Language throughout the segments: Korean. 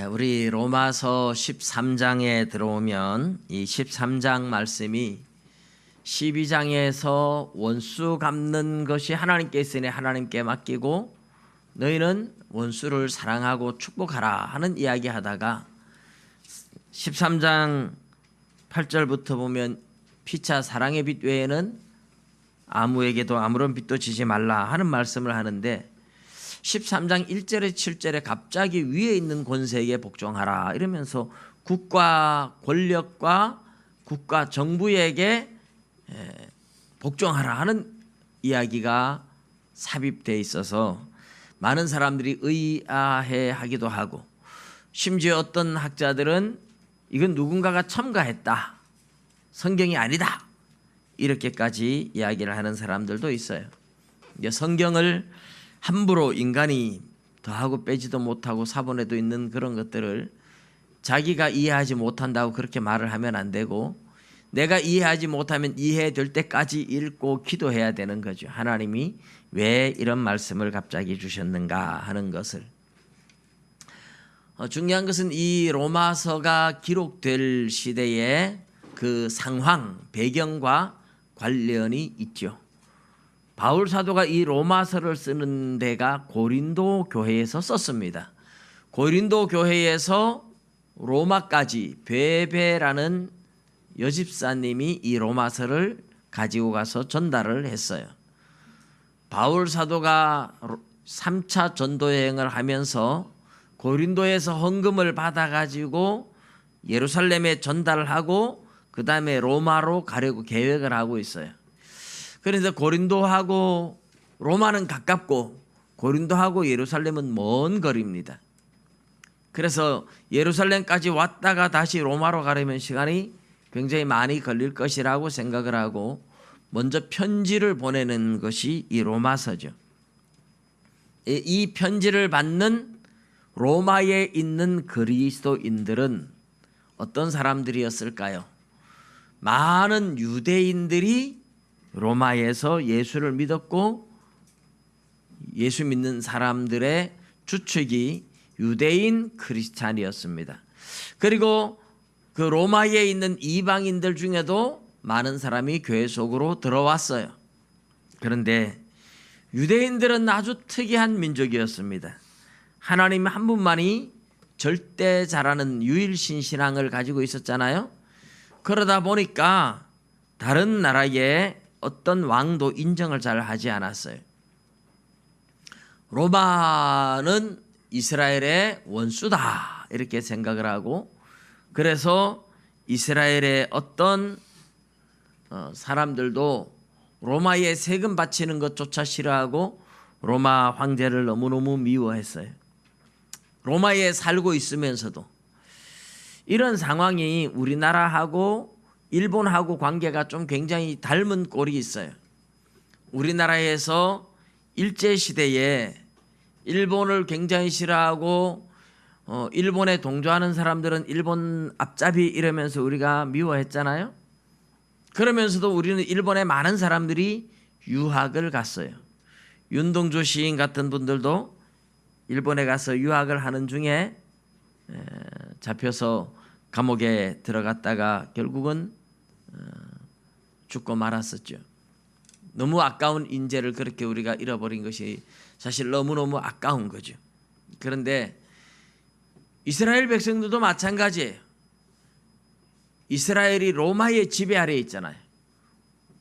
우리 로마서 13장에 들어오면 이 13장 말씀이 12장에서 원수 갚는 것이 하나님께 있으니 하나님께 맡기고 너희는 원수를 사랑하고 축복하라 하는 이야기 하다가 13장 8절부터 보면 피차 사랑의 빛 외에는 아무에게도 아무런 빚도 지지 말라 하는 말씀을 하는데 13장 1절에 7절에 갑자기 위에 있는 권세에게 복종하라 이러면서 국가 권력과 국가 정부에게 복종하라 하는 이야기가 삽입되어 있어서 많은 사람들이 의아해 하기도 하고 심지어 어떤 학자들은 이건 누군가가 첨가했다, 성경이 아니다 이렇게까지 이야기를 하는 사람들도 있어요. 성경을 함부로 인간이 더하고 빼지도 못하고 사본에도 있는 그런 것들을 자기가 이해하지 못한다고 그렇게 말을 하면 안 되고 내가 이해하지 못하면 이해될 때까지 읽고 기도해야 되는 거죠. 하나님이 왜 이런 말씀을 갑자기 주셨는가 하는 것을. 중요한 것은 이 로마서가 기록될 시대의 그 상황, 배경과 관련이 있죠. 바울 사도가 이 로마서를 쓰는 데가 고린도 교회에서 썼습니다. 고린도 교회에서 로마까지 베베라는 여집사님이 이 로마서를 가지고 가서 전달을 했어요. 바울 사도가 3차 전도 여행을 하면서 고린도에서 헌금을 받아가지고 예루살렘에 전달을 하고 그 다음에 로마로 가려고 계획을 하고 있어요. 그래서 고린도하고 로마는 가깝고 고린도하고 예루살렘은 먼 거리입니다. 그래서 예루살렘까지 왔다가 다시 로마로 가려면 시간이 굉장히 많이 걸릴 것이라고 생각을 하고 먼저 편지를 보내는 것이 이 로마서죠. 이 편지를 받는 로마에 있는 그리스도인들은 어떤 사람들이었을까요? 많은 유대인들이 로마에서 예수를 믿었고 예수 믿는 사람들의 주축이 유대인 크리스찬이었습니다. 그리고 그 로마에 있는 이방인들 중에도 많은 사람이 교회 속으로 들어왔어요. 그런데 유대인들은 아주 특이한 민족이었습니다. 하나님 한 분만이 절대 잘하는 유일신 신앙을 가지고 있었잖아요. 그러다 보니까 다른 나라의 어떤 왕도 인정을 잘 하지 않았어요. 로마는 이스라엘의 원수다 이렇게 생각을 하고 그래서 이스라엘의 어떤 사람들도 로마에 세금 바치는 것조차 싫어하고 로마 황제를 너무너무 미워했어요. 로마에 살고 있으면서도 이런 상황이 우리나라하고 일본하고 관계가 좀 굉장히 닮은 꼴이 있어요. 우리나라에서 일제시대에 일본을 굉장히 싫어하고 일본에 동조하는 사람들은 일본 앞잡이 이러면서 우리가 미워했잖아요. 그러면서도 우리는 일본에 많은 사람들이 유학을 갔어요. 윤동주 시인 같은 분들도 일본에 가서 유학을 하는 중에 잡혀서 감옥에 들어갔다가 결국은 죽고 말았었죠. 너무 아까운 인재를 그렇게 우리가 잃어버린 것이 사실 너무너무 아까운 거죠. 그런데 이스라엘 백성들도 마찬가지예요. 이스라엘이 로마의 지배 아래에 있잖아요.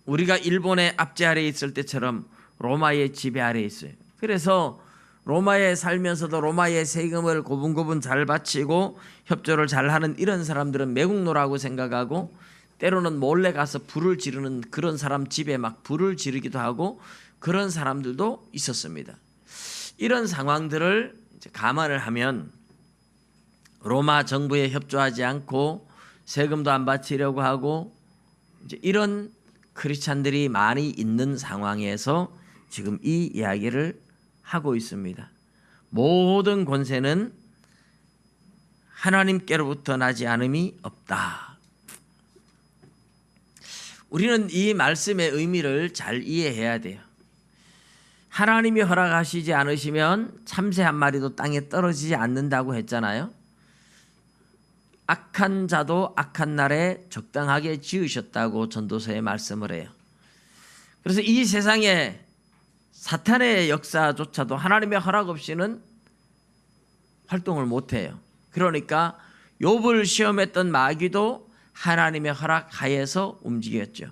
우리가 일본의 압제 아래에 있을 때처럼 로마의 지배 아래에 있어요. 그래서 로마에 살면서도 로마의 세금을 고분고분 잘 바치고 협조를 잘하는 이런 사람들은 매국노라고 생각하고 때로는 몰래 가서 불을 지르는 그런 사람 집에 막 불을 지르기도 하고 그런 사람들도 있었습니다. 이런 상황들을 이제 감안을 하면 로마 정부에 협조하지 않고 세금도 안 바치려고 하고 이제 이런 크리스찬들이 많이 있는 상황에서 지금 이 이야기를 하고 있습니다. 모든 권세는 하나님께로부터 나지 않음이 없다. 우리는 이 말씀의 의미를 잘 이해해야 돼요. 하나님이 허락하시지 않으시면 참새 한 마리도 땅에 떨어지지 않는다고 했잖아요. 악한 자도 악한 날에 적당하게 지으셨다고 전도서에 말씀을 해요. 그래서 이 세상에 사탄의 역사조차도 하나님의 허락 없이는 활동을 못해요. 그러니까 욥을 시험했던 마귀도 하나님의 허락 하에서 움직였죠.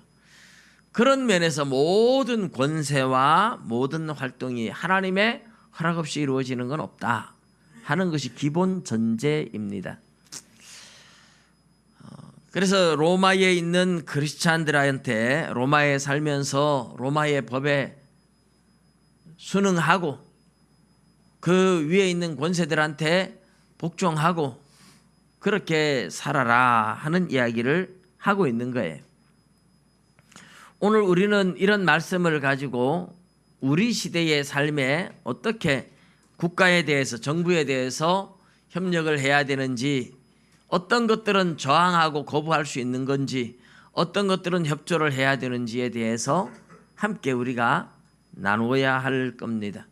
그런 면에서 모든 권세와 모든 활동이 하나님의 허락 없이 이루어지는 건 없다 하는 것이 기본 전제입니다. 그래서 로마에 있는 크리스찬들한테 로마에 살면서 로마의 법에 순응하고 그 위에 있는 권세들한테 복종하고 그렇게 살아라 하는 이야기를 하고 있는 거예요. 오늘 우리는 이런 말씀을 가지고 우리 시대의 삶에 어떻게 국가에 대해서 정부에 대해서 협력을 해야 되는지, 어떤 것들은 저항하고 거부할 수 있는 건지, 어떤 것들은 협조를 해야 되는지에 대해서 함께 우리가 나누어야 할 겁니다.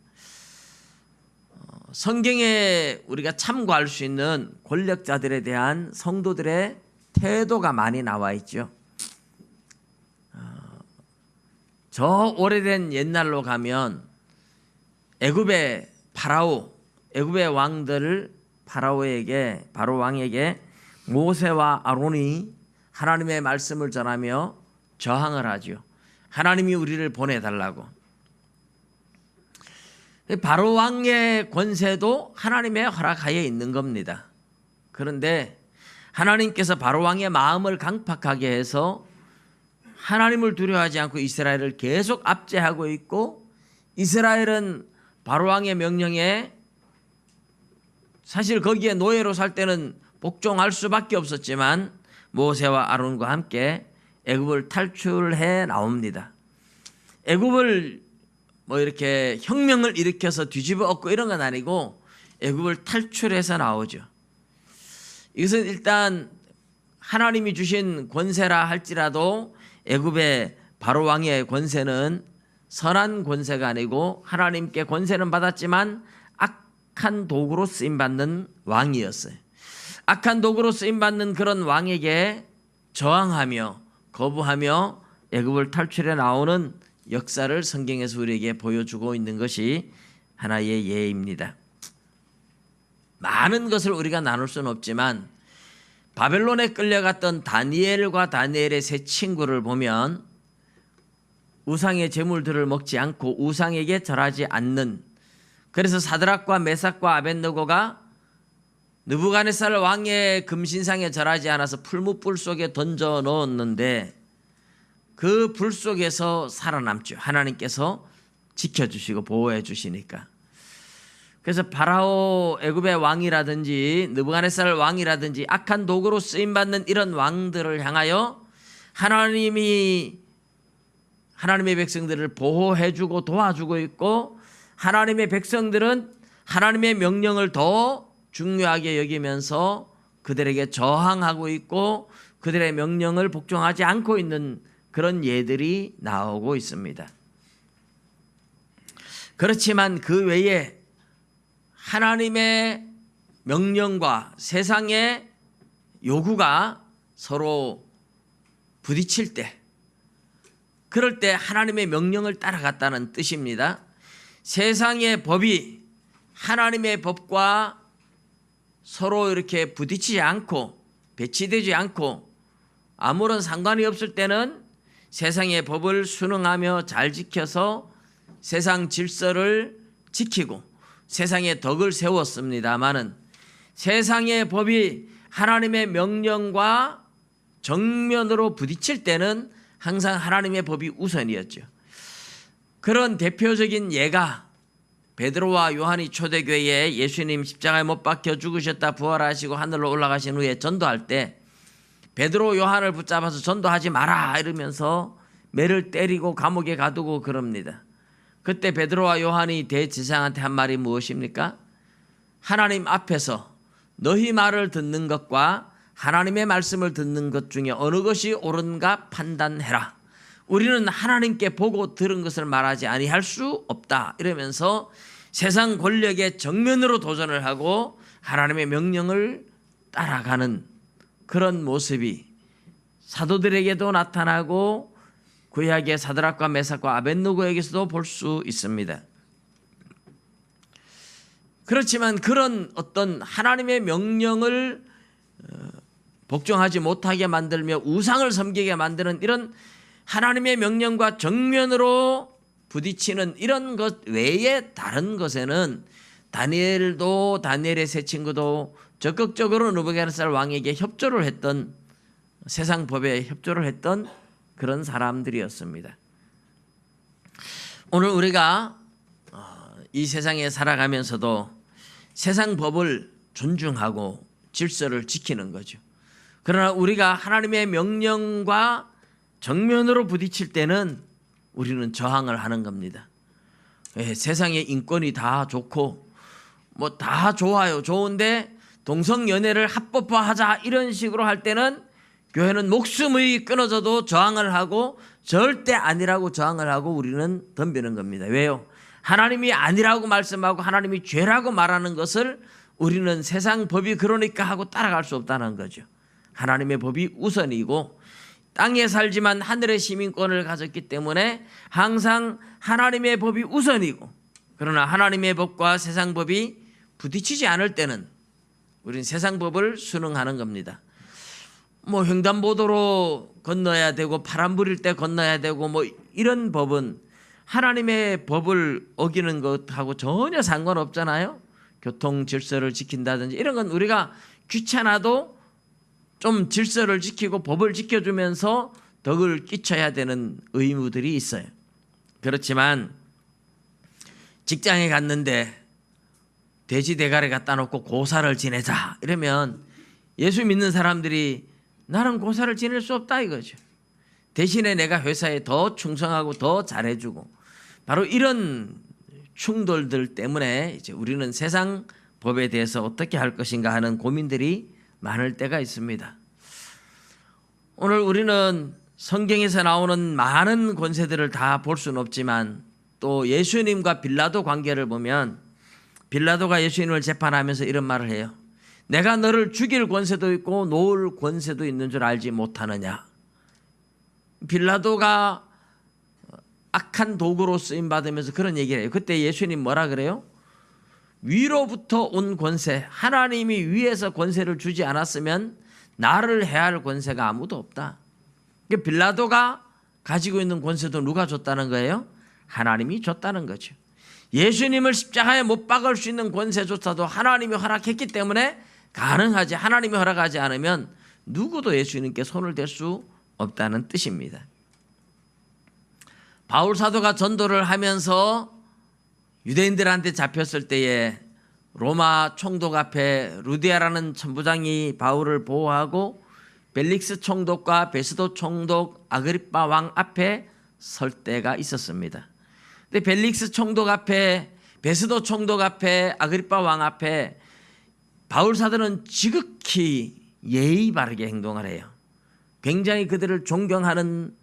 성경에 우리가 참고할 수 있는 권력자들에 대한 성도들의 태도가 많이 나와 있죠. 저 오래된 옛날로 가면 애굽의 파라오, 애굽의 왕들을 바로 왕에게 모세와 아론이 하나님의 말씀을 전하며 저항을 하죠. 하나님이 우리를 보내달라고. 바로 왕의 권세도 하나님의 허락하에 있는 겁니다. 그런데 하나님께서 바로 왕의 마음을 강팍하게 해서 하나님을 두려워하지 않고 이스라엘을 계속 압제하고 있고, 이스라엘은 바로 왕의 명령에 사실 거기에 노예로 살 때는 복종할 수밖에 없었지만 모세와 아론과 함께 애굽을 탈출해 나옵니다. 애굽을 이렇게 혁명을 일으켜서 뒤집어 엎고 이런 건 아니고 애굽을 탈출해서 나오죠. 이것은 일단 하나님이 주신 권세라 할지라도 애굽의 바로 왕의 권세는 선한 권세가 아니고 하나님께 권세는 받았지만 악한 도구로 쓰임받는 왕이었어요. 악한 도구로 쓰임받는 그런 왕에게 저항하며 거부하며 애굽을 탈출해 나오는 역사를 성경에서 우리에게 보여주고 있는 것이 하나의 예입니다. 많은 것을 우리가 나눌 수는 없지만 바벨론에 끌려갔던 다니엘과 다니엘의 세 친구를 보면 우상의 제물들을 먹지 않고 우상에게 절하지 않는, 그래서 사드락과 메삭과 아벳느고가 느부갓네살 왕의 금신상에 절하지 않아서 풀무불 속에 던져 넣었는데 그 불 속에서 살아남죠. 하나님께서 지켜주시고 보호해 주시니까. 그래서 파라오 애굽의 왕이라든지 느부갓네살 왕이라든지 악한 도구로 쓰임받는 이런 왕들을 향하여 하나님이 하나님의 백성들을 보호해주고 도와주고 있고, 하나님의 백성들은 하나님의 명령을 더 중요하게 여기면서 그들에게 저항하고 있고 그들의 명령을 복종하지 않고 있는 그런 예들이 나오고 있습니다. 그렇지만 그 외에 하나님의 명령과 세상의 요구가 서로 부딪힐 때, 그럴 때 하나님의 명령을 따라갔다는 뜻입니다. 세상의 법이 하나님의 법과 서로 이렇게 부딪히지 않고 배치되지 않고 아무런 상관이 없을 때는 세상의 법을 순응하며 잘 지켜서 세상 질서를 지키고 세상의 덕을 세웠습니다마는, 세상의 법이 하나님의 명령과 정면으로 부딪힐 때는 항상 하나님의 법이 우선이었죠. 그런 대표적인 예가 베드로와 요한이 초대교회에 예수님 십자가에 못 박혀 죽으셨다 부활하시고 하늘로 올라가신 후에 전도할 때 베드로 요한을 붙잡아서 전도하지 마라 이러면서 매를 때리고 감옥에 가두고 그럽니다. 그때 베드로와 요한이 대제사장한테 한 말이 무엇입니까? 하나님 앞에서 너희 말을 듣는 것과 하나님의 말씀을 듣는 것 중에 어느 것이 옳은가 판단해라. 우리는 하나님께 보고 들은 것을 말하지 아니할 수 없다 이러면서 세상 권력에 정면으로 도전을 하고 하나님의 명령을 따라가는 그런 모습이 사도들에게도 나타나고 구약의 사드락과 메삭과 아벳느고에게서도 볼 수 있습니다. 그렇지만 그런 어떤 하나님의 명령을 복종하지 못하게 만들며 우상을 섬기게 만드는 이런 하나님의 명령과 정면으로 부딪히는 이런 것 외에 다른 것에는 다니엘도 다니엘의 세 친구도 적극적으로 느부갓네살 왕에게 협조를 했던, 세상 법에 협조를 했던 그런 사람들이었습니다. 오늘 우리가 이 세상에 살아가면서도 세상 법을 존중하고 질서를 지키는 거죠. 그러나 우리가 하나님의 명령과 정면으로 부딪힐 때는 우리는 저항을 하는 겁니다. 세상의 인권이 다 좋고 뭐 다 좋아요. 좋은데 동성연애를 합법화하자 이런 식으로 할 때는 교회는 목숨이 끊어져도 저항을 하고 절대 아니라고 저항을 하고 우리는 덤비는 겁니다. 왜요? 하나님이 아니라고 말씀하고 하나님이 죄라고 말하는 것을 우리는 세상 법이 그러니까 하고 따라갈 수 없다는 거죠. 하나님의 법이 우선이고 땅에 살지만 하늘의 시민권을 가졌기 때문에 항상 하나님의 법이 우선이고, 그러나 하나님의 법과 세상 법이 부딪히지 않을 때는 우리는 세상 법을 순응하는 겁니다. 뭐 횡단보도로 건너야 되고 바람 불일 때 건너야 되고 뭐 이런 법은 하나님의 법을 어기는 것하고 전혀 상관없잖아요. 교통 질서를 지킨다든지 이런 건 우리가 귀찮아도 좀 질서를 지키고 법을 지켜주면서 덕을 끼쳐야 되는 의무들이 있어요. 그렇지만 직장에 갔는데 돼지 대가리 갖다 놓고 고사를 지내자 이러면 예수 믿는 사람들이 나는 고사를 지낼 수 없다 이거죠. 대신에 내가 회사에 더 충성하고 더 잘해주고, 바로 이런 충돌들 때문에 이제 우리는 세상 법에 대해서 어떻게 할 것인가 하는 고민들이 많을 때가 있습니다. 오늘 우리는 성경에서 나오는 많은 권세들을 다 볼 수는 없지만 또 예수님과 빌라도 관계를 보면 빌라도가 예수님을 재판하면서 이런 말을 해요. 내가 너를 죽일 권세도 있고 놓을 권세도 있는 줄 알지 못하느냐. 빌라도가 악한 도구로 쓰임받으면서 그런 얘기를 해요. 그때 예수님 뭐라 그래요? 위로부터 온 권세, 하나님이 위에서 권세를 주지 않았으면 나를 해할 권세가 아무도 없다. 빌라도가 가지고 있는 권세도 누가 줬다는 거예요? 하나님이 줬다는 거죠. 예수님을 십자가에 못 박을 수 있는 권세조차도 하나님이 허락했기 때문에 가능하지, 하나님이 허락하지 않으면 누구도 예수님께 손을 댈 수 없다는 뜻입니다. 바울 사도가 전도를 하면서 유대인들한테 잡혔을 때에 로마 총독 앞에 루디아라는 천부장이 바울을 보호하고 벨릭스 총독과 베스도 총독, 아그리빠 왕 앞에 설 때가 있었습니다. 근데 벨릭스 총독 앞에, 베스도 총독 앞에, 아그리빠 왕 앞에 바울 사도는 지극히 예의 바르게 행동을 해요. 굉장히 그들을 존경하는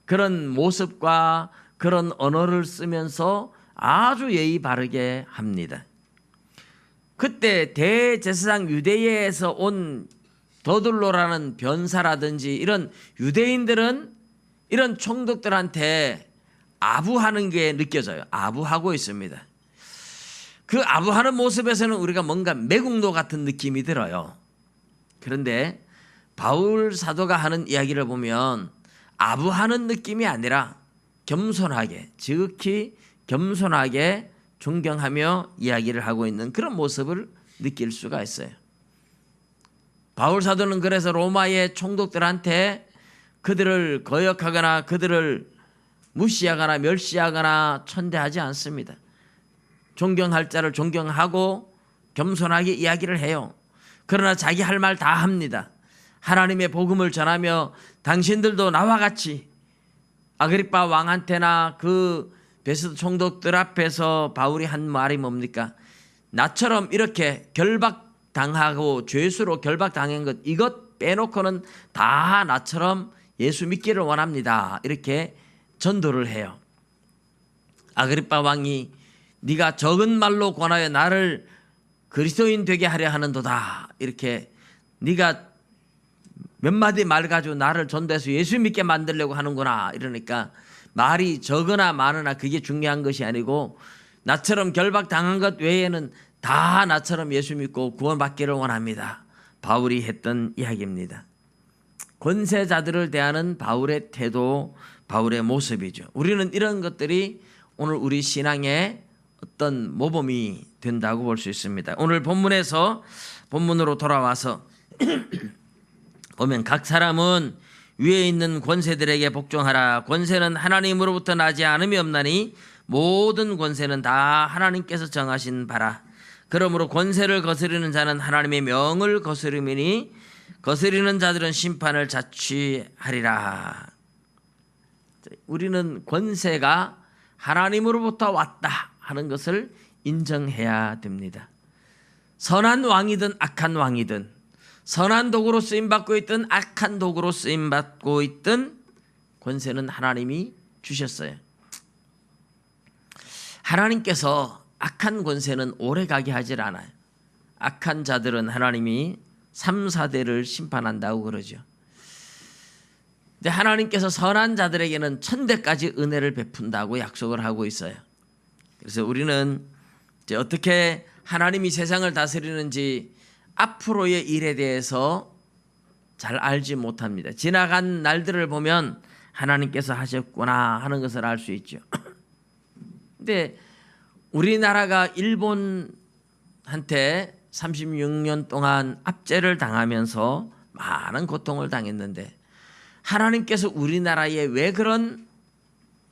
그런 모습과 그런 언어를 쓰면서 아주 예의 바르게 합니다. 그때 대제사장 유대인에서 온 더둘로라는 변사라든지 이런 유대인들은 이런 총독들한테 아부하는 게 느껴져요. 아부하고 있습니다. 그 아부하는 모습에서는 우리가 뭔가 매국노 같은 느낌이 들어요. 그런데 바울 사도가 하는 이야기를 보면 아부하는 느낌이 아니라 겸손하게, 지극히 겸손하게 존경하며 이야기를 하고 있는 그런 모습을 느낄 수가 있어요. 바울 사도는 그래서 로마의 총독들한테 그들을 거역하거나 그들을 무시하거나 멸시하거나 천대하지 않습니다. 존경할 자를 존경하고 겸손하게 이야기를 해요. 그러나 자기 할 말 다 합니다. 하나님의 복음을 전하며 당신들도 나와 같이 아그리빠 왕한테나 그 베스도 총독들 앞에서 바울이 한 말이 뭡니까? 나처럼 이렇게 결박당하고 죄수로 결박당한 것 이것 빼놓고는 다 나처럼 예수 믿기를 원합니다. 이렇게 전도를 해요. 아그리빠 왕이 네가 적은 말로 권하여 나를 그리스도인 되게 하려 하는도다. 이렇게 네가 몇 마디 말 가지고 나를 전도해서 예수 믿게 만들려고 하는구나. 이러니까 말이 적으나 많으나 그게 중요한 것이 아니고 나처럼 결박당한 것 외에는 다 나처럼 예수 믿고 구원받기를 원합니다. 바울이 했던 이야기입니다. 권세자들을 대하는 바울의 태도, 바울의 모습이죠. 우리는 이런 것들이 오늘 우리 신앙의 어떤 모범이 된다고 볼 수 있습니다. 오늘 본문으로 돌아와서 보면 각 사람은 위에 있는 권세들에게 복종하라. 권세는 하나님으로부터 나지 않음이 없나니 모든 권세는 다 하나님께서 정하신 바라. 그러므로 권세를 거스르는 자는 하나님의 명을 거스름이니 거스리는 자들은 심판을 자취하리라. 우리는 권세가 하나님으로부터 왔다 하는 것을 인정해야 됩니다. 선한 왕이든 악한 왕이든 선한 도구로 쓰임받고 있든 악한 도구로 쓰임받고 있든 권세는 하나님이 주셨어요. 하나님께서 악한 권세는 오래가게 하질 않아요. 악한 자들은 하나님이 3, 4대를 심판한다고 그러죠. 근데 하나님께서 선한 자들에게는 1000대까지 은혜를 베푼다고 약속을 하고 있어요. 그래서 우리는 이제 어떻게 하나님이 세상을 다스리는지 앞으로의 일에 대해서 잘 알지 못합니다. 지나간 날들을 보면 하나님께서 하셨구나 하는 것을 알 수 있죠. 근데 우리나라가 일본한테 36년 동안 압제를 당하면서 많은 고통을 당했는데 하나님께서 우리나라에 왜 그런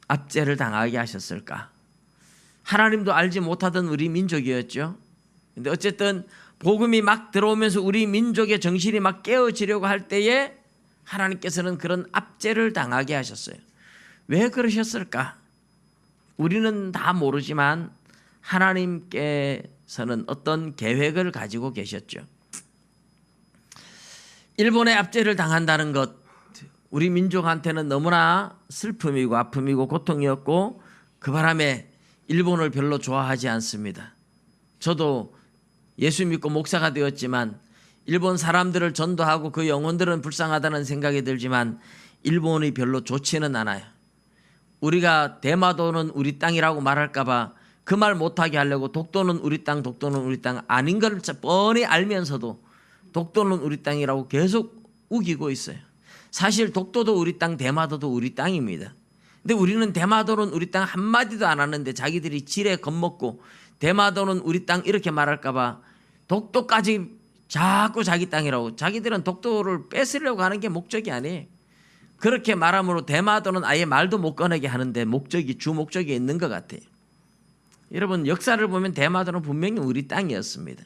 압제를 당하게 하셨을까? 하나님도 알지 못하던 우리 민족이었죠. 근데 어쨌든 복음이 막 들어오면서 우리 민족의 정신이 막 깨어지려고 할 때에 하나님께서는 그런 압제를 당하게 하셨어요. 왜 그러셨을까? 우리는 다 모르지만 하나님께서는 어떤 계획을 가지고 계셨죠. 일본의 압제를 당한다는 것, 우리 민족한테는 너무나 슬픔이고 아픔이고 고통이었고 그 바람에 일본을 별로 좋아하지 않습니다. 저도 예수 믿고 목사가 되었지만 일본 사람들을 전도하고 그 영혼들은 불쌍하다는 생각이 들지만 일본이 별로 좋지는 않아요. 우리가 대마도는 우리 땅이라고 말할까 봐 그 말 못하게 하려고 독도는 우리 땅, 독도는 우리 땅 아닌 걸 뻔히 알면서도 독도는 우리 땅이라고 계속 우기고 있어요. 사실 독도도 우리 땅, 대마도도 우리 땅입니다. 근데 우리는 대마도는 우리 땅 한마디도 안 하는데 자기들이 지레 겁먹고 대마도는 우리 땅 이렇게 말할까 봐 독도까지 자꾸 자기 땅이라고. 자기들은 독도를 뺏으려고 하는 게 목적이 아니에요. 그렇게 말함으로 대마도는 아예 말도 못 꺼내게 하는데 주 목적이 있는 것 같아요. 여러분 역사를 보면 대마도는 분명히 우리 땅이었습니다.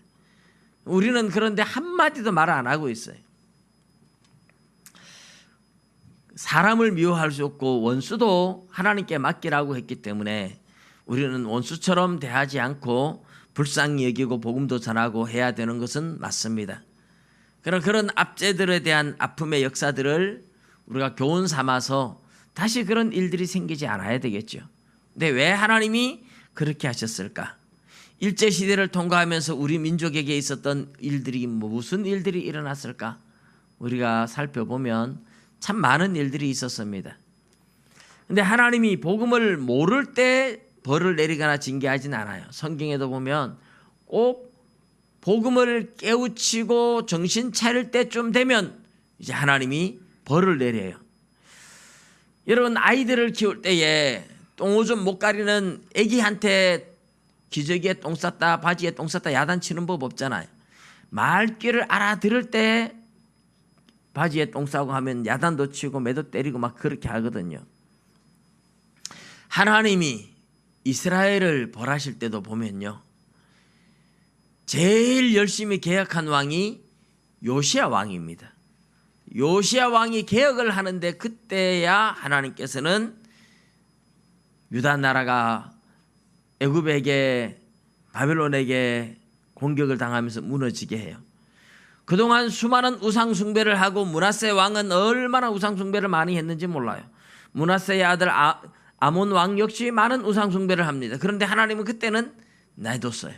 우리는 그런데 한마디도 말 안 하고 있어요. 사람을 미워할 수 없고 원수도 하나님께 맡기라고 했기 때문에 우리는 원수처럼 대하지 않고 불쌍히 여기고 복음도 전하고 해야 되는 것은 맞습니다. 그런 압제들에 대한 아픔의 역사들을 우리가 교훈 삼아서 다시 그런 일들이 생기지 않아야 되겠죠. 근데 왜 하나님이 그렇게 하셨을까? 일제시대를 통과하면서 우리 민족에게 있었던 일들이 무슨 일들이 일어났을까? 우리가 살펴보면 참 많은 일들이 있었습니다. 근데 하나님이 복음을 모를 때 벌을 내리거나 징계하진 않아요. 성경에도 보면 꼭 복음을 깨우치고 정신 차릴 때쯤 되면 이제 하나님이 벌을 내려요. 여러분 아이들을 키울 때에 똥오줌 못 가리는 애기한테 기저귀에 똥 쌌다 바지에 똥 쌌다 야단치는 법 없잖아요. 말귀를 알아들을 때 바지에 똥 싸고 하면 야단도 치고 매도 때리고 막 그렇게 하거든요. 하나님이 이스라엘을 벌하실 때도 보면요. 제일 열심히 개혁한 왕이 요시야 왕입니다. 요시야 왕이 개혁을 하는데 그때야 하나님께서는 유다 나라가 애굽에게 바벨론에게 공격을 당하면서 무너지게 해요. 그동안 수많은 우상 숭배를 하고 므낫세 왕은 얼마나 우상 숭배를 많이 했는지 몰라요. 므낫세의 아들 아몬 왕 역시 많은 우상 숭배를 합니다. 그런데 하나님은 그때는 놔뒀어요.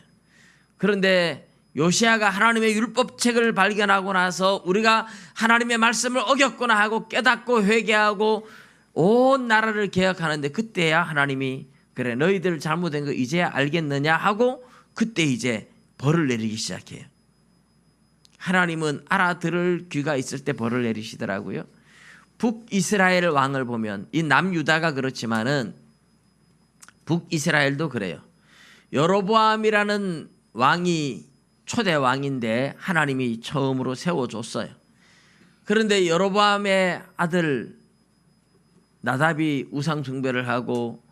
그런데 요시야가 하나님의 율법책을 발견하고 나서 우리가 하나님의 말씀을 어겼구나 하고 깨닫고 회개하고 온 나라를 개혁하는데, 그때야 하나님이 그래 너희들 잘못된 거 이제 알겠느냐 하고 그때 이제 벌을 내리기 시작해요. 하나님은 알아들을 귀가 있을 때 벌을 내리시더라고요. 북이스라엘 왕을 보면, 이 남유다가 그렇지만은 북이스라엘도 그래요. 여로보암이라는 왕이 초대 왕인데 하나님이 처음으로 세워줬어요. 그런데 여로보암의 아들 나답이 우상 숭배를 하고,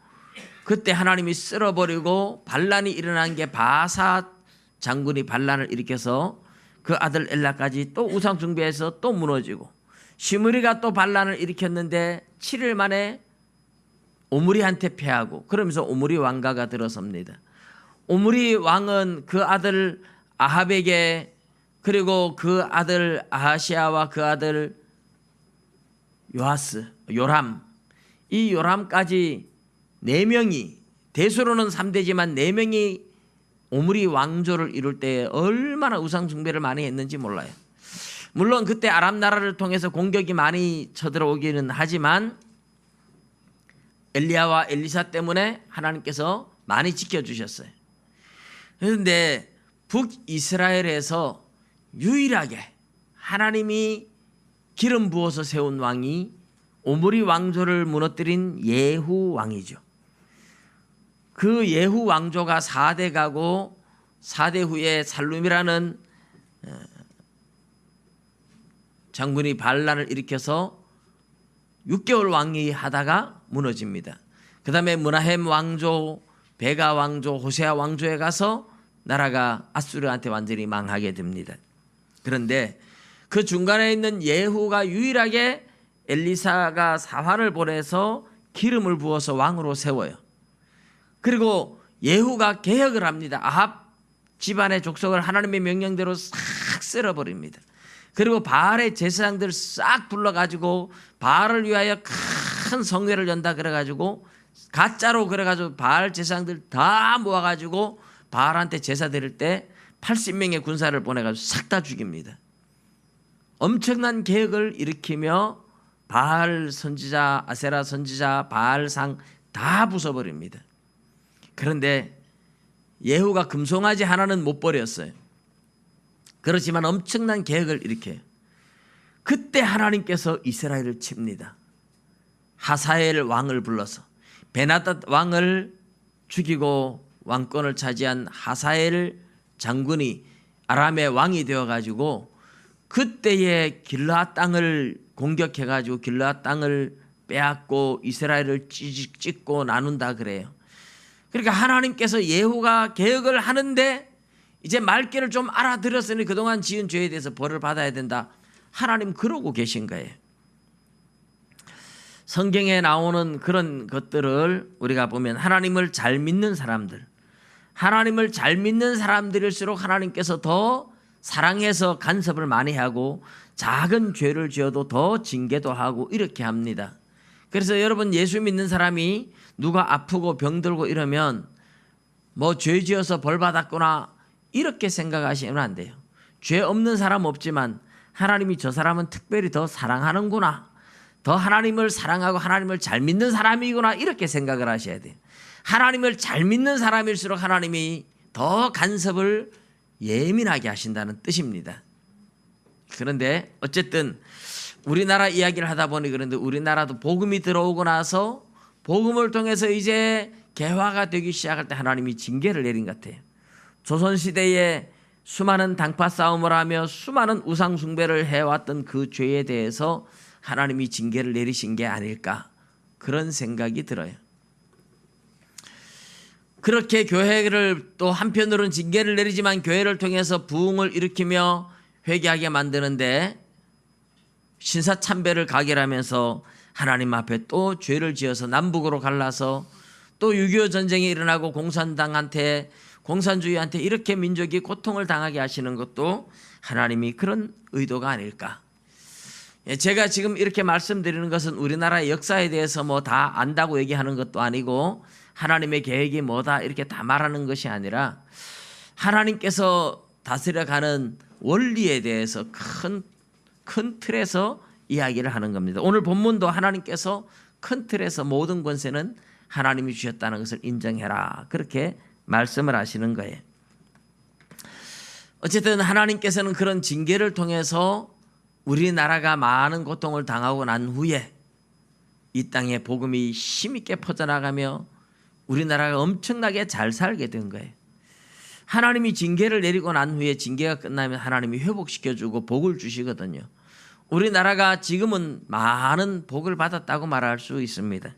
그때 하나님이 쓸어버리고 반란이 일어난 게 바사 장군이 반란을 일으켜서 그 아들 엘라까지 또 우상 숭배해서 또 무너지고, 시므리가 또 반란을 일으켰는데 7일 만에 오므리한테 패하고, 그러면서 오므리 왕가가 들어섭니다. 오므리 왕은 그 아들 아합에게, 그리고 그 아들 아하시아와 그 아들 요람, 이 요람까지 4명이, 대수로는 3대지만 4명이 오므리 왕조를 이룰 때 얼마나 우상 숭배를 많이 했는지 몰라요. 물론 그때 아람 나라를 통해서 공격이 많이 쳐들어오기는 하지만 엘리야와 엘리사 때문에 하나님께서 많이 지켜주셨어요. 그런데 북이스라엘에서 유일하게 하나님이 기름 부어서 세운 왕이 오므리 왕조를 무너뜨린 예후 왕이죠. 그 예후 왕조가 4대 가고 4대 후에 살룸이라는 장군이 반란을 일으켜서 6개월 왕위 하다가 무너집니다. 그 다음에 므나헴 왕조, 베가 왕조, 호세아 왕조에 가서 나라가 아수르한테 완전히 망하게 됩니다. 그런데 그 중간에 있는 예후가 유일하게 엘리사가 사환을 보내서 기름을 부어서 왕으로 세워요. 그리고 예후가 개혁을 합니다. 아합 집안의 족속을 하나님의 명령대로 싹 쓸어버립니다. 그리고 바알의 제사장들 싹 불러가지고 바알을 위하여 큰 성회를 연다 그래가지고 가짜로 그래가지고 바알 제사장들 다 모아가지고 바알한테 제사 드릴 때 80명의 군사를 보내가지고 싹 다 죽입니다. 엄청난 개혁을 일으키며 바알 선지자, 아세라 선지자, 바알상 다 부숴버립니다. 그런데 예후가 금송아지 하나는 못 버렸어요. 그렇지만 엄청난 개혁을 일으켜요. 그때 하나님께서 이스라엘을 칩니다. 하사엘 왕을 불러서 베나닷 왕을 죽이고 왕권을 차지한 하사엘 장군이 아람의 왕이 되어가지고 그때의 길르앗 땅을 공격해가지고 길르앗 땅을 빼앗고 이스라엘을 찢고 나눈다 그래요. 그러니까 하나님께서 예후가 개혁을 하는데 이제 말귀를 좀 알아들었으니 그동안 지은 죄에 대해서 벌을 받아야 된다. 하나님 그러고 계신 거예요. 성경에 나오는 그런 것들을 우리가 보면 하나님을 잘 믿는 사람들, 하나님을 잘 믿는 사람들일수록 하나님께서 더 사랑해서 간섭을 많이 하고 작은 죄를 지어도 더 징계도 하고 이렇게 합니다. 그래서 여러분 예수 믿는 사람이 누가 아프고 병들고 이러면 뭐 죄 지어서 벌 받았구나 이렇게 생각하시면 안 돼요. 죄 없는 사람 없지만 하나님이 저 사람은 특별히 더 사랑하는구나, 더 하나님을 사랑하고 하나님을 잘 믿는 사람이구나 이렇게 생각을 하셔야 돼요. 하나님을 잘 믿는 사람일수록 하나님이 더 간섭을 예민하게 하신다는 뜻입니다. 그런데 어쨌든 우리나라 이야기를 하다 보니 그런데 우리나라도 복음이 들어오고 나서 복음을 통해서 이제 개화가 되기 시작할 때 하나님이 징계를 내린 것 같아요. 조선시대에 수많은 당파 싸움을 하며 수많은 우상 숭배를 해왔던 그 죄에 대해서 하나님이 징계를 내리신 게 아닐까 그런 생각이 들어요. 그렇게 교회를 또 한편으로는 징계를 내리지만 교회를 통해서 부흥을 일으키며 회개하게 만드는데 신사참배를 가결하면서 하나님 앞에 또 죄를 지어서 남북으로 갈라서 또 6.25 전쟁이 일어나고 공산주의한테 이렇게 민족이 고통을 당하게 하시는 것도 하나님이 그런 의도가 아닐까. 제가 지금 이렇게 말씀드리는 것은 우리나라의 역사에 대해서 뭐 다 안다고 얘기하는 것도 아니고 하나님의 계획이 뭐다 이렇게 다 말하는 것이 아니라 하나님께서 다스려가는 원리에 대해서 큰 틀에서 이야기를 하는 겁니다. 오늘 본문도 하나님께서 큰 틀에서 모든 권세는 하나님이 주셨다는 것을 인정해라, 그렇게 말씀을 하시는 거예요. 어쨌든 하나님께서는 그런 징계를 통해서 우리나라가 많은 고통을 당하고 난 후에 이 땅에 복음이 힘있게 퍼져나가며 우리나라가 엄청나게 잘 살게 된 거예요. 하나님이 징계를 내리고 난 후에 징계가 끝나면 하나님이 회복시켜주고 복을 주시거든요. 우리나라가 지금은 많은 복을 받았다고 말할 수 있습니다.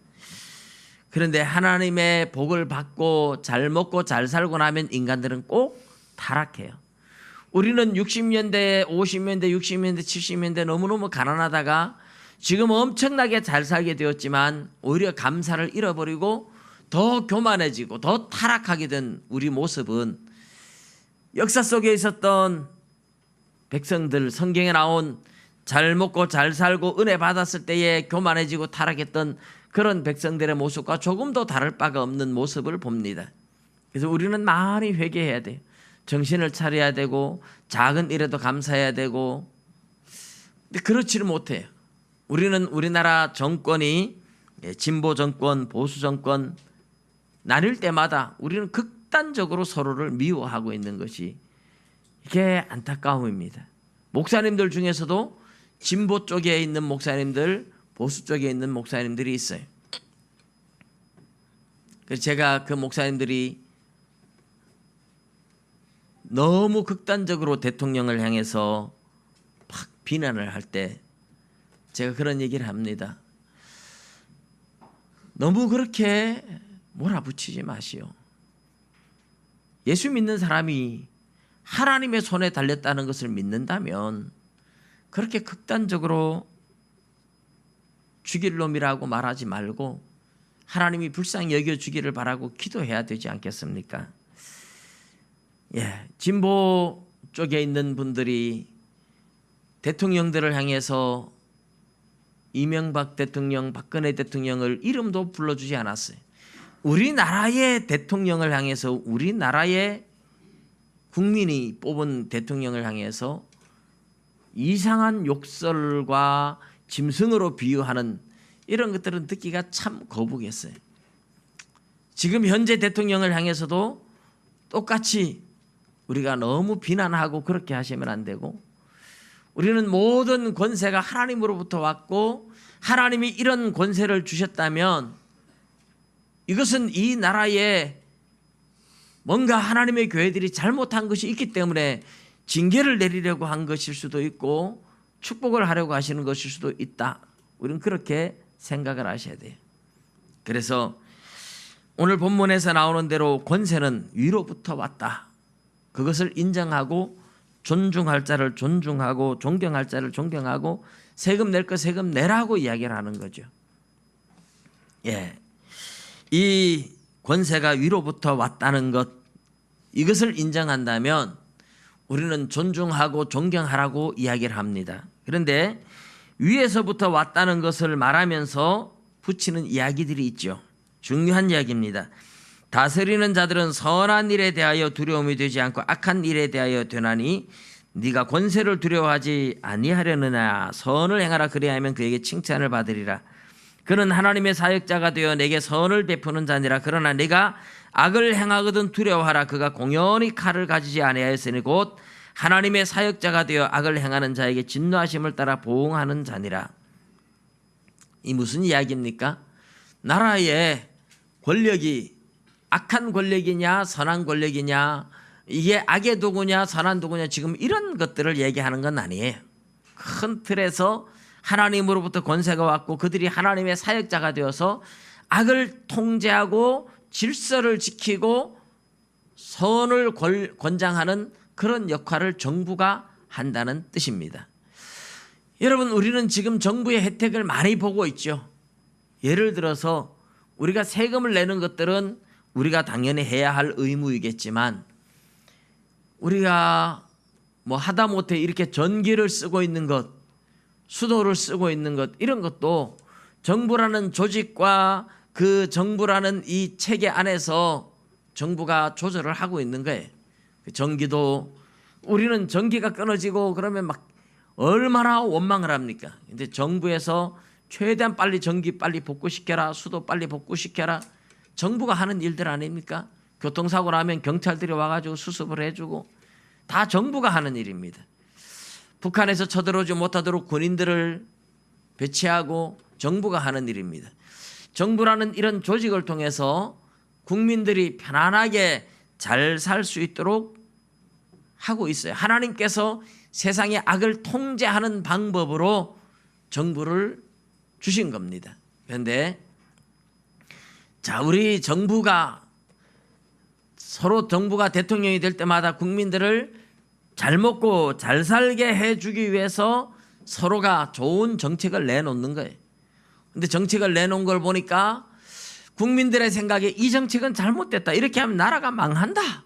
그런데 하나님의 복을 받고 잘 먹고 잘 살고 나면 인간들은 꼭 타락해요. 우리는 60년대, 50년대, 60년대, 70년대 너무너무 가난하다가 지금 엄청나게 잘 살게 되었지만 오히려 감사를 잃어버리고 더 교만해지고 더 타락하게 된 우리 모습은 역사 속에 있었던 백성들, 성경에 나온 잘 먹고 잘 살고 은혜 받았을 때에 교만해지고 타락했던 그런 백성들의 모습과 조금도 다를 바가 없는 모습을 봅니다. 그래서 우리는 많이 회개해야 돼요. 정신을 차려야 되고 작은 일에도 감사해야 되고, 근데 그렇지를 못해요. 우리는 우리나라 정권이 진보 정권, 보수 정권 나뉠 때마다 우리는 극단적으로 서로를 미워하고 있는 것이 이게 안타까움입니다. 목사님들 중에서도 진보 쪽에 있는 목사님들, 보수 쪽에 있는 목사님들이 있어요. 그래서 제가 그 목사님들이 너무 극단적으로 대통령을 향해서 막 비난을 할 때 제가 그런 얘기를 합니다. 너무 그렇게 몰아붙이지 마시오. 예수 믿는 사람이 하나님의 손에 달렸다는 것을 믿는다면 그렇게 극단적으로 죽일 놈이라고 말하지 말고 하나님이 불쌍히 여겨주기를 바라고 기도해야 되지 않겠습니까? 진보 쪽에 있는 분들이 대통령들을 향해서 이명박 대통령, 박근혜 대통령을 이름도 불러주지 않았어요. 우리나라의 대통령을 향해서, 우리나라의 국민이 뽑은 대통령을 향해서 이상한 욕설과 짐승으로 비유하는 이런 것들은 듣기가 참 거북했어요. 지금 현재 대통령을 향해서도 똑같이 우리가 너무 비난하고 그렇게 하시면 안 되고, 우리는 모든 권세가 하나님으로부터 왔고 하나님이 이런 권세를 주셨다면 이것은 이 나라에 뭔가 하나님의 교회들이 잘못한 것이 있기 때문에 징계를 내리려고 한 것일 수도 있고 축복을 하려고 하시는 것일 수도 있다. 우리는 그렇게 생각을 하셔야 돼요. 그래서 오늘 본문에서 나오는 대로 권세는 위로부터 왔다. 그것을 인정하고 존중할 자를 존중하고 존경할 자를 존경하고 세금 낼 거 세금 내라고 이야기를 하는 거죠. 이 권세가 위로부터 왔다는 것, 이것을 인정한다면 우리는 존중하고 존경하라고 이야기를 합니다. 그런데 위에서부터 왔다는 것을 말하면서 붙이는 이야기들이 있죠. 중요한 이야기입니다. 다스리는 자들은 선한 일에 대하여 두려움이 되지 않고 악한 일에 대하여 되나니 네가 권세를 두려워하지 아니하려느냐. 선을 행하라, 그리하면 그에게 칭찬을 받으리라. 그는 하나님의 사역자가 되어 내게 선을 베푸는 자니라. 그러나 네가 악을 행하거든 두려워하라. 그가 공연히 칼을 가지지 아니하였으니 곧 하나님의 사역자가 되어 악을 행하는 자에게 진노하심을 따라 보응하는 자니라. 이 무슨 이야기입니까? 나라의 권력이 악한 권력이냐 선한 권력이냐, 이게 악의 도구냐 선한 도구냐, 지금 이런 것들을 얘기하는 건 아니에요. 큰 틀에서 하나님으로부터 권세가 왔고 그들이 하나님의 사역자가 되어서 악을 통제하고 질서를 지키고 선을 권장하는 그런 역할을 정부가 한다는 뜻입니다. 여러분, 우리는 지금 정부의 혜택을 많이 보고 있죠. 예를 들어서 우리가 세금을 내는 것들은 우리가 당연히 해야 할 의무이겠지만 우리가 뭐 하다못해 이렇게 전기를 쓰고 있는 것, 수도를 쓰고 있는 것, 이런 것도 정부라는 조직과 그 정부라는 이 체계 안에서 정부가 조절을 하고 있는 거예요. 전기도 우리는 전기가 끊어지고 그러면 막 얼마나 원망을 합니까? 근데 정부에서 최대한 빨리 전기 빨리 복구시켜라, 수도 빨리 복구시켜라. 정부가 하는 일들 아닙니까? 교통사고 나면 경찰들이 와가지고 수습을 해주고 다 정부가 하는 일입니다. 북한에서 쳐들어오지 못하도록 군인들을 배치하고 정부가 하는 일입니다. 정부라는 이런 조직을 통해서 국민들이 편안하게 잘 살 수 있도록 하고 있어요. 하나님께서 세상의 악을 통제하는 방법으로 정부를 주신 겁니다. 그런데 자, 우리 정부가 서로 정부가 대통령이 될 때마다 국민들을 잘 먹고 잘 살게 해주기 위해서 서로가 좋은 정책을 내놓는 거예요. 근데 정책을 내놓은 걸 보니까 국민들의 생각에 이 정책은 잘못됐다. 이렇게 하면 나라가 망한다.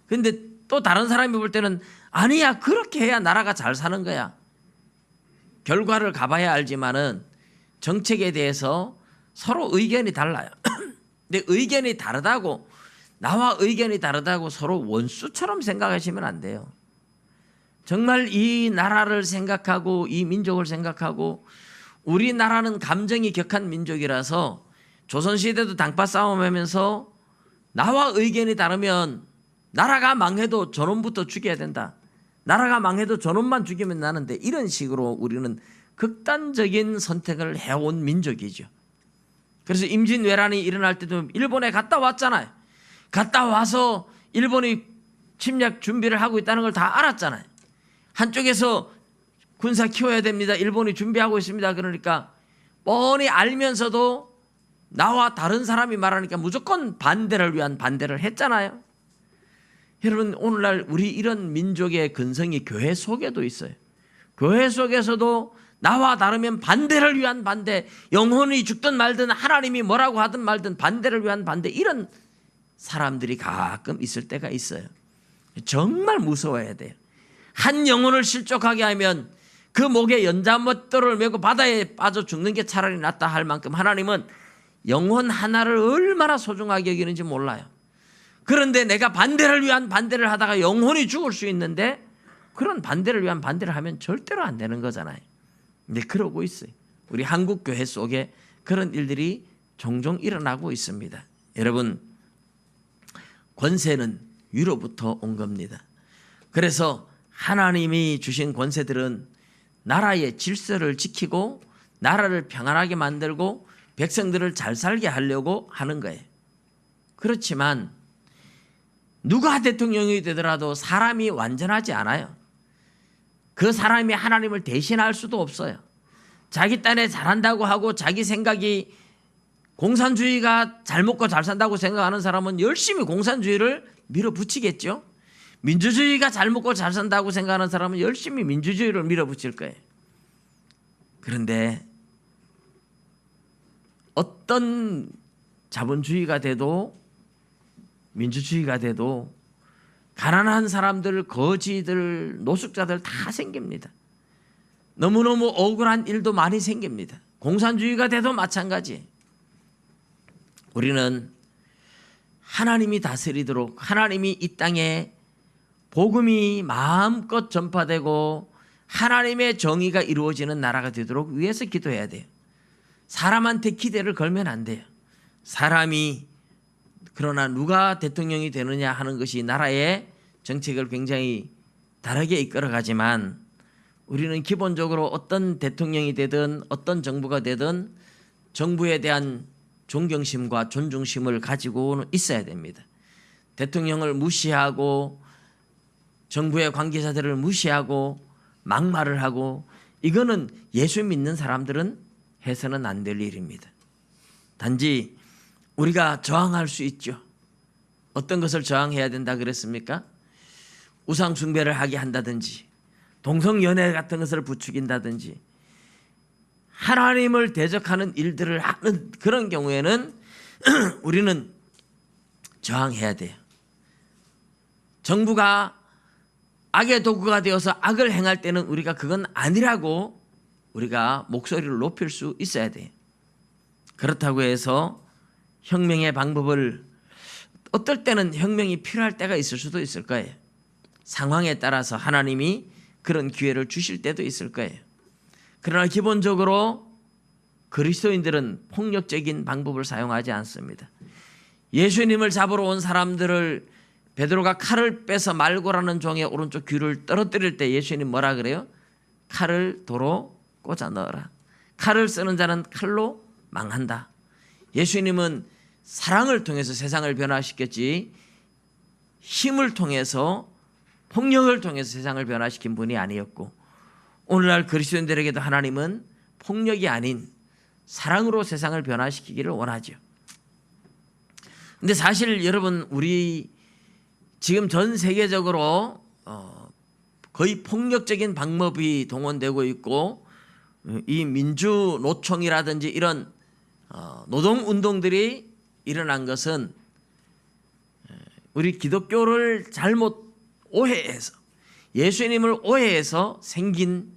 근데 또 다른 사람이 볼 때는 아니야, 그렇게 해야 나라가 잘 사는 거야. 결과를 가봐야 알지만은 정책에 대해서 서로 의견이 달라요. 근데 의견이 다르다고, 나와 의견이 다르다고 서로 원수처럼 생각하시면 안 돼요. 정말 이 나라를 생각하고 이 민족을 생각하고, 우리나라는 감정이 격한 민족이라서 조선시대도 당파 싸움하면서 나와 의견이 다르면 나라가 망해도 저놈부터 죽여야 된다. 나라가 망해도 저놈만 죽이면 나는데, 이런 식으로 우리는 극단적인 선택을 해온 민족이죠. 그래서 임진왜란이 일어날 때도 일본에 갔다 왔잖아요. 갔다 와서 일본이 침략 준비를 하고 있다는 걸 다 알았잖아요. 한쪽에서 군사 키워야 됩니다. 일본이 준비하고 있습니다. 그러니까 뻔히 알면서도 나와 다른 사람이 말하니까 무조건 반대를 위한 반대를 했잖아요. 여러분, 오늘날 우리 이런 민족의 근성이 교회 속에도 있어요. 교회 속에서도 나와 다르면 반대를 위한 반대, 영혼이 죽든 말든 하나님이 뭐라고 하든 말든 반대를 위한 반대, 이런 사람들이 가끔 있을 때가 있어요. 정말 무서워야 돼요. 한 영혼을 실족하게 하면 그 목에 연자못돌을 메고 바다에 빠져 죽는 게 차라리 낫다 할 만큼 하나님은 영혼 하나를 얼마나 소중하게 여기는지 몰라요. 그런데 내가 반대를 위한 반대를 하다가 영혼이 죽을 수 있는데, 그런 반대를 위한 반대를 하면 절대로 안 되는 거잖아요. 근데 그러고 있어요. 우리 한국 교회 속에 그런 일들이 종종 일어나고 있습니다. 여러분, 권세는 위로부터 온 겁니다. 그래서 하나님이 주신 권세들은 나라의 질서를 지키고 나라를 평안하게 만들고 백성들을 잘 살게 하려고 하는 거예요. 그렇지만 누가 대통령이 되더라도 사람이 완전하지 않아요. 그 사람이 하나님을 대신할 수도 없어요. 자기 딴에 잘한다고 하고 자기 생각이 공산주의가 잘 먹고 잘 산다고 생각하는 사람은 열심히 공산주의를 밀어붙이겠죠. 민주주의가 잘 먹고 잘 산다고 생각하는 사람은 열심히 민주주의를 밀어붙일 거예요. 그런데 어떤 자본주의가 돼도 민주주의가 돼도 가난한 사람들, 거지들, 노숙자들 다 생깁니다. 너무너무 억울한 일도 많이 생깁니다. 공산주의가 돼도 마찬가지. 우리는 하나님이 다스리도록, 하나님이 이 땅에 복음이 마음껏 전파되고 하나님의 정의가 이루어지는 나라가 되도록 위해서 기도해야 돼요. 사람한테 기대를 걸면 안 돼요. 사람이, 그러나 누가 대통령이 되느냐 하는 것이 나라의 정책을 굉장히 다르게 이끌어가지만, 우리는 기본적으로 어떤 대통령이 되든 어떤 정부가 되든 정부에 대한 존경심과 존중심을 가지고 있어야 됩니다. 대통령을 무시하고 정부의 관계자들을 무시하고 막말을 하고, 이거는 예수 믿는 사람들은 해서는 안 될 일입니다. 단지 우리가 저항할 수 있죠. 어떤 것을 저항해야 된다 그랬습니까? 우상 숭배를 하게 한다든지, 동성연애 같은 것을 부추긴다든지, 하나님을 대적하는 일들을 하는 그런 경우에는 우리는 저항해야 돼요. 정부가 악의 도구가 되어서 악을 행할 때는 우리가 그건 아니라고 우리가 목소리를 높일 수 있어야 돼요. 그렇다고 해서 혁명의 방법을, 어떨 때는 혁명이 필요할 때가 있을 수도 있을 거예요. 상황에 따라서 하나님이 그런 기회를 주실 때도 있을 거예요. 그러나 기본적으로 그리스도인들은 폭력적인 방법을 사용하지 않습니다. 예수님을 잡으러 온 사람들을 베드로가 칼을 빼서 말고라는 종의 오른쪽 귀를 떨어뜨릴 때 예수님 뭐라 그래요? 칼을 도로 꽂아 넣어라. 칼을 쓰는 자는 칼로 망한다. 예수님은 사랑을 통해서 세상을 변화시켰지 힘을 통해서 폭력을 통해서 세상을 변화시킨 분이 아니었고, 오늘날 그리스도인들에게도 하나님은 폭력이 아닌 사랑으로 세상을 변화시키기를 원하죠. 근데 사실 여러분, 우리 지금 전 세계적으로 거의 폭력적인 방법이 동원되고 있고, 이 민주노총이라든지 이런 노동운동들이 일어난 것은 우리 기독교를 잘못 오해해서, 예수님을 오해해서 생긴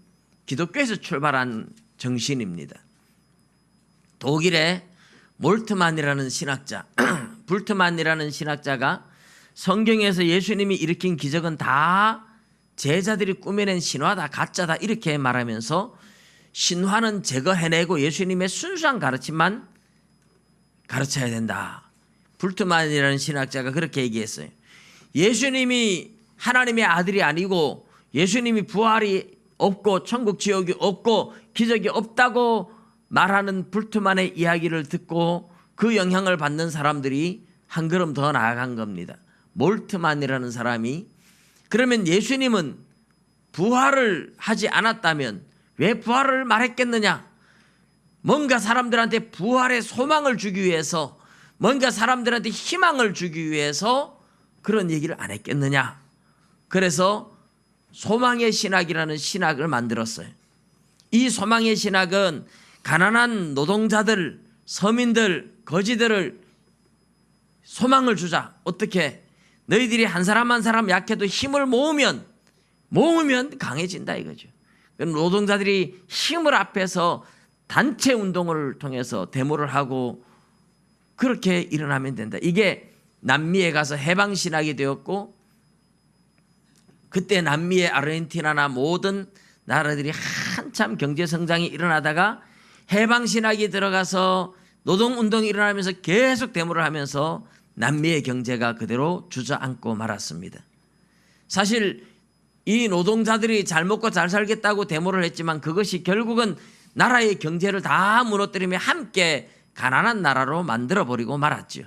기독교에서 출발한 정신입니다. 독일의 몰트만이라는 신학자, 불트만이라는 신학자가 성경에서 예수님이 일으킨 기적은 다 제자들이 꾸며낸 신화다, 가짜다 이렇게 말하면서 신화는 제거해내고 예수님의 순수한 가르침만 가르쳐야 된다. 불트만이라는 신학자가 그렇게 얘기했어요. 예수님이 하나님의 아들이 아니고 예수님이 부활이 없고 천국 지옥이 없고 기적이 없다고 말하는 불트만의 이야기를 듣고 그 영향을 받는 사람들이 한 걸음 더 나아간 겁니다. 몰트만이라는 사람이, 그러면 예수님은 부활을 하지 않았다면 왜 부활을 말했겠느냐? 뭔가 사람들한테 부활의 소망을 주기 위해서, 뭔가 사람들한테 희망을 주기 위해서 그런 얘기를 안 했겠느냐? 그래서 소망의 신학이라는 신학을 만들었어요. 이 소망의 신학은 가난한 노동자들, 서민들, 거지들을 소망을 주자. 어떻게? 너희들이 한 사람 한 사람 약해도 힘을 모으면 강해진다 이거죠. 노동자들이 힘을 합해서 단체 운동을 통해서 데모를 하고 그렇게 일어나면 된다. 이게 남미에 가서 해방신학이 되었고, 그때 남미의 아르헨티나나 모든 나라들이 한참 경제성장이 일어나다가 해방신학이 들어가서 노동운동이 일어나면서 계속 데모를 하면서 남미의 경제가 그대로 주저앉고 말았습니다. 사실 이 노동자들이 잘 먹고 잘 살겠다고 데모를 했지만 그것이 결국은 나라의 경제를 다 무너뜨리며 함께 가난한 나라로 만들어버리고 말았죠.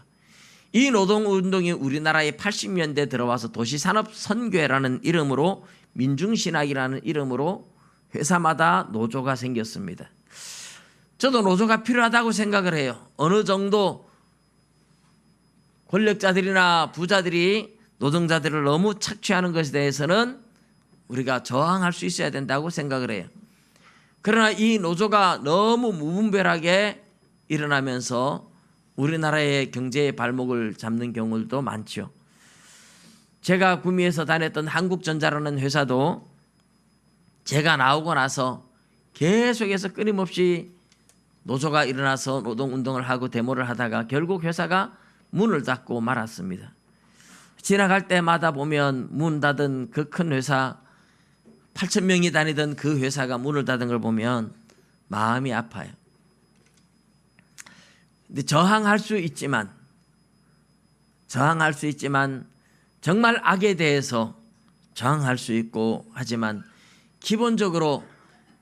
이 노동운동이 우리나라에 80년대 들어와서 도시산업선교회라는 이름으로, 민중신학이라는 이름으로 회사마다 노조가 생겼습니다. 저도 노조가 필요하다고 생각을 해요. 어느 정도 권력자들이나 부자들이 노동자들을 너무 착취하는 것에 대해서는 우리가 저항할 수 있어야 된다고 생각을 해요. 그러나 이 노조가 너무 무분별하게 일어나면서 우리나라의 경제의 발목을 잡는 경우도 많죠. 제가 구미에서 다녔던 한국전자라는 회사도 제가 나오고 나서 계속해서 끊임없이 노조가 일어나서 노동운동을 하고 데모를 하다가 결국 회사가 문을 닫고 말았습니다. 지나갈 때마다 보면 문 닫은 그 큰 회사, 8,000명이 다니던 그 회사가 문을 닫은 걸 보면 마음이 아파요. 근데 저항할 수 있지만 정말 악에 대해서 저항할 수 있고 하지만 기본적으로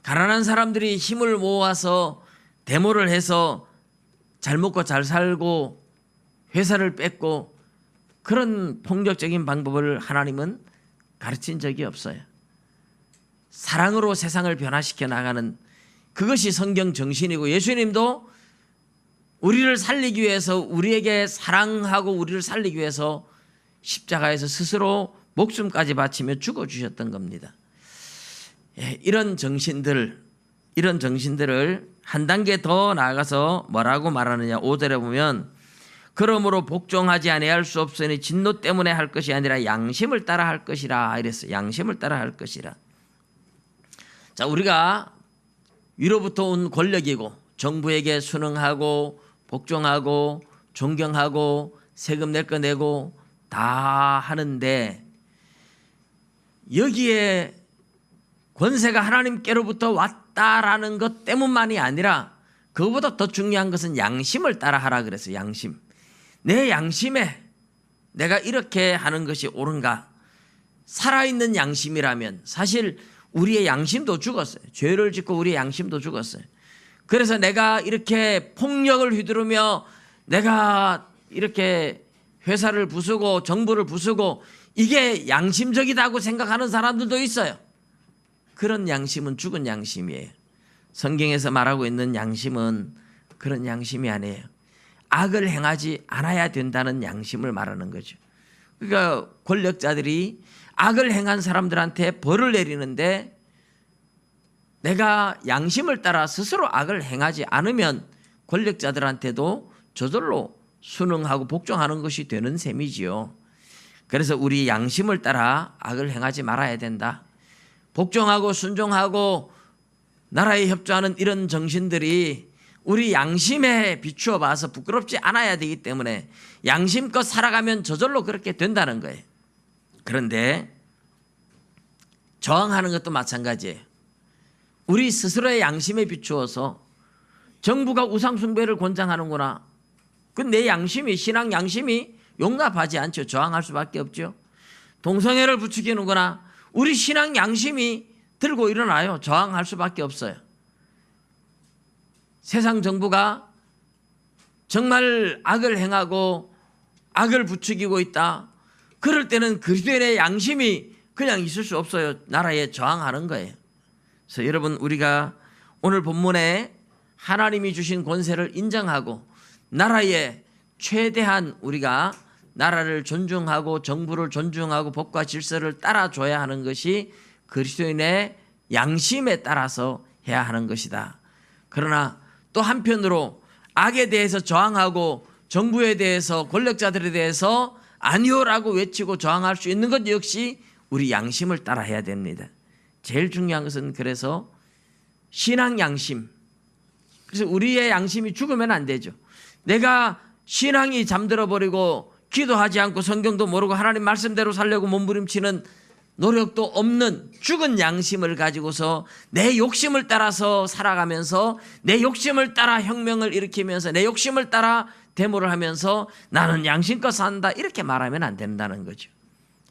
가난한 사람들이 힘을 모아서 데모를 해서 잘 먹고 잘 살고 회사를 뺏고 그런 폭력적인 방법을 하나님은 가르친 적이 없어요. 사랑으로 세상을 변화시켜 나가는 그것이 성경 정신이고, 예수님도 우리를 살리기 위해서, 우리에게 사랑하고 우리를 살리기 위해서 십자가에서 스스로 목숨까지 바치며 죽어주셨던 겁니다. 이런 정신들을 한 단계 더 나아가서 뭐라고 말하느냐. 5절에 보면 그러므로 복종하지 아니할 수 없으니 진노 때문에 할 것이 아니라 양심을 따라 할 것이라 이랬어요. 양심을 따라 할 것이라. 자, 우리가 위로부터 온 권력이고 정부에게 순응하고 복종하고 존경하고 세금 낼 거 내고 다 하는데 여기에 권세가 하나님께로부터 왔다라는 것 때문만이 아니라 그것보다 더 중요한 것은 양심을 따라하라 그랬어요. 양심. 내 양심에 내가 이렇게 하는 것이 옳은가? 살아있는 양심이라면 사실 우리의 양심도 죽었어요. 죄를 짓고 우리의 양심도 죽었어요. 그래서 내가 이렇게 폭력을 휘두르며 내가 이렇게 회사를 부수고 정부를 부수고 이게 양심적이다고 생각하는 사람들도 있어요. 그런 양심은 죽은 양심이에요. 성경에서 말하고 있는 양심은 그런 양심이 아니에요. 악을 행하지 않아야 된다는 양심을 말하는 거죠. 그러니까 권력자들이 악을 행한 사람들한테 벌을 내리는데 내가 양심을 따라 스스로 악을 행하지 않으면 권력자들한테도 저절로 순응하고 복종하는 것이 되는 셈이지요. 그래서 우리 양심을 따라 악을 행하지 말아야 된다. 복종하고 순종하고 나라에 협조하는 이런 정신들이 우리 양심에 비추어 봐서 부끄럽지 않아야 되기 때문에 양심껏 살아가면 저절로 그렇게 된다는 거예요. 그런데 저항하는 것도 마찬가지예요. 우리 스스로의 양심에 비추어서 정부가 우상숭배를 권장하는구나. 그 내 양심이, 신앙 양심이 용납하지 않죠. 저항할 수밖에 없죠. 동성애를 부추기는구나. 우리 신앙 양심이 들고 일어나요. 저항할 수밖에 없어요. 세상 정부가 정말 악을 행하고 악을 부추기고 있다. 그럴 때는 그리스도인의 양심이 그냥 있을 수 없어요. 나라에 저항하는 거예요. 그래서 여러분, 우리가 오늘 본문에 하나님이 주신 권세를 인정하고 나라에 최대한 우리가 나라를 존중하고 정부를 존중하고 법과 질서를 따라줘야 하는 것이 그리스도인의 양심에 따라서 해야 하는 것이다. 그러나 또 한편으로 악에 대해서 저항하고 정부에 대해서 권력자들에 대해서 아니오라고 외치고 저항할 수 있는 것 역시 우리 양심을 따라 해야 됩니다. 제일 중요한 것은 그래서 신앙 양심. 그래서 우리의 양심이 죽으면 안 되죠. 내가 신앙이 잠들어 버리고 기도하지 않고 성경도 모르고 하나님 말씀대로 살려고 몸부림치는 노력도 없는 죽은 양심을 가지고서 내 욕심을 따라서 살아가면서 내 욕심을 따라 혁명을 일으키면서 내 욕심을 따라 데모를 하면서 나는 양심껏 산다 이렇게 말하면 안 된다는 거죠.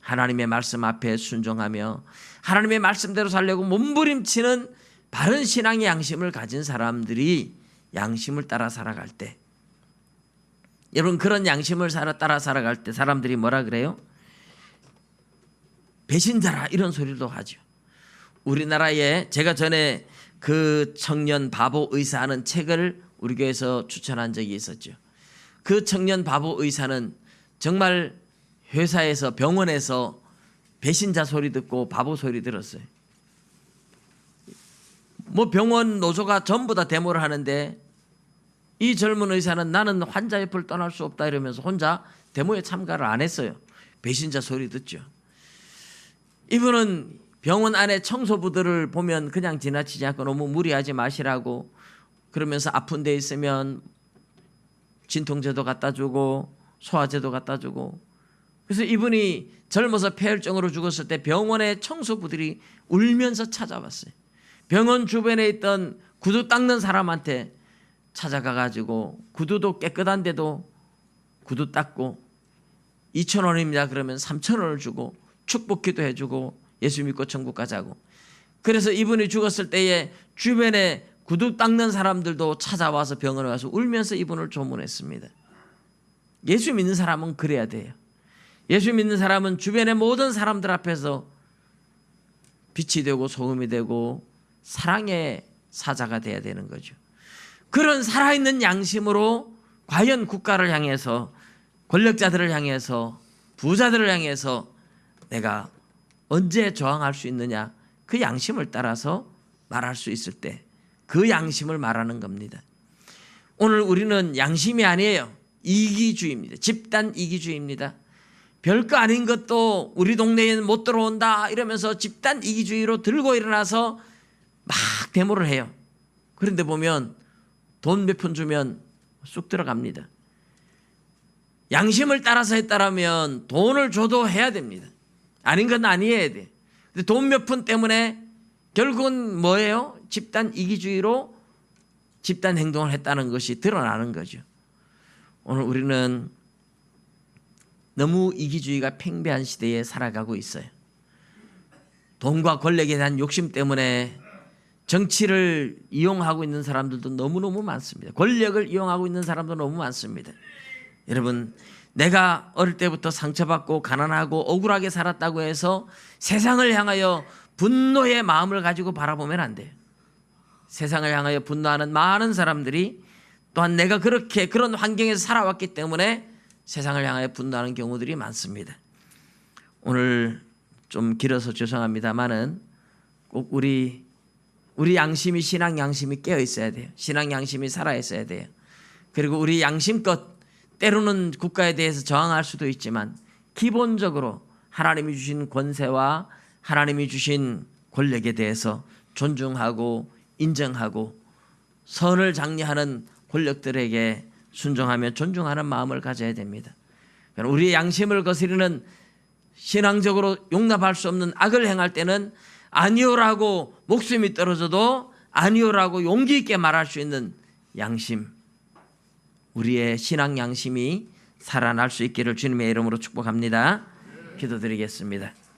하나님의 말씀 앞에 순종하며 하나님의 말씀대로 살려고 몸부림치는 바른 신앙의 양심을 가진 사람들이 양심을 따라 살아갈 때, 여러분 그런 양심을 따라 살아갈 때 사람들이 뭐라 그래요? 배신자라 이런 소리도 하죠. 우리나라에 제가 전에 그 청년 바보 의사하는 책을 우리 교회에서 추천한 적이 있었죠. 그 청년 바보 의사는 정말 회사에서 병원에서 배신자 소리 듣고 바보 소리 들었어요. 뭐 병원 노조가 전부 다 데모를 하는데 이 젊은 의사는 나는 환자 옆을 떠날 수 없다 이러면서 혼자 데모에 참가를 안 했어요. 배신자 소리 듣죠. 이분은 병원 안에 청소부들을 보면 그냥 지나치지 않고 너무 무리하지 마시라고 그러면서 아픈 데 있으면 진통제도 갖다 주고 소화제도 갖다 주고, 그래서 이분이 젊어서 폐혈증으로 죽었을 때 병원의 청소부들이 울면서 찾아왔어요. 병원 주변에 있던 구두 닦는 사람한테 찾아가 가지고 구두도 깨끗한데도 구두 닦고 2,000원입니다 그러면 3,000원을 주고 축복기도 해주고 예수 믿고 천국 가자고. 그래서 이분이 죽었을 때에 주변에 구두 닦는 사람들도 찾아와서 병원에 와서 울면서 이분을 조문했습니다. 예수 믿는 사람은 그래야 돼요. 예수 믿는 사람은 주변의 모든 사람들 앞에서 빛이 되고 소금이 되고 사랑의 사자가 돼야 되는 거죠. 그런 살아있는 양심으로 과연 국가를 향해서 권력자들을 향해서 부자들을 향해서 내가 언제 저항할 수 있느냐, 그 양심을 따라서 말할 수 있을 때 그 양심을 말하는 겁니다. 오늘 우리는 양심이 아니에요. 이기주의입니다. 집단 이기주의입니다. 별거 아닌 것도 우리 동네에는 못 들어온다 이러면서 집단 이기주의로 들고 일어나서 막 데모를 해요. 그런데 보면 돈 몇 푼 주면 쑥 들어갑니다. 양심을 따라서 했다라면 돈을 줘도 해야 됩니다. 아닌 건 아니어야 돼. 근데 돈 몇 푼 때문에 결국은 뭐예요? 집단 이기주의로 집단 행동을 했다는 것이 드러나는 거죠. 오늘 우리는 너무 이기주의가 팽배한 시대에 살아가고 있어요. 돈과 권력에 대한 욕심 때문에 정치를 이용하고 있는 사람들도 너무너무 많습니다. 권력을 이용하고 있는 사람도 너무 많습니다. 여러분, 내가 어릴 때부터 상처받고 가난하고 억울하게 살았다고 해서 세상을 향하여 분노의 마음을 가지고 바라보면 안 돼요. 세상을 향하여 분노하는 많은 사람들이 또한 내가 그렇게 그런 환경에서 살아왔기 때문에 세상을 향하여 분노하는 경우들이 많습니다. 오늘 좀 길어서 죄송합니다만은 꼭 우리 양심이 신앙 양심이 깨어 있어야 돼요. 신앙 양심이 살아 있어야 돼요. 그리고 우리 양심껏 때로는 국가에 대해서 저항할 수도 있지만 기본적으로 하나님이 주신 권세와 하나님이 주신 권력에 대해서 존중하고 인정하고 선을 장려하는 권력들에게 순종하며 존중하는 마음을 가져야 됩니다. 우리의 양심을 거스리는 신앙적으로 용납할 수 없는 악을 행할 때는 아니오라고 목숨이 떨어져도 아니오라고 용기 있게 말할 수 있는 양심, 우리의 신앙 양심이 살아날 수 있기를 주님의 이름으로 축복합니다. 기도드리겠습니다.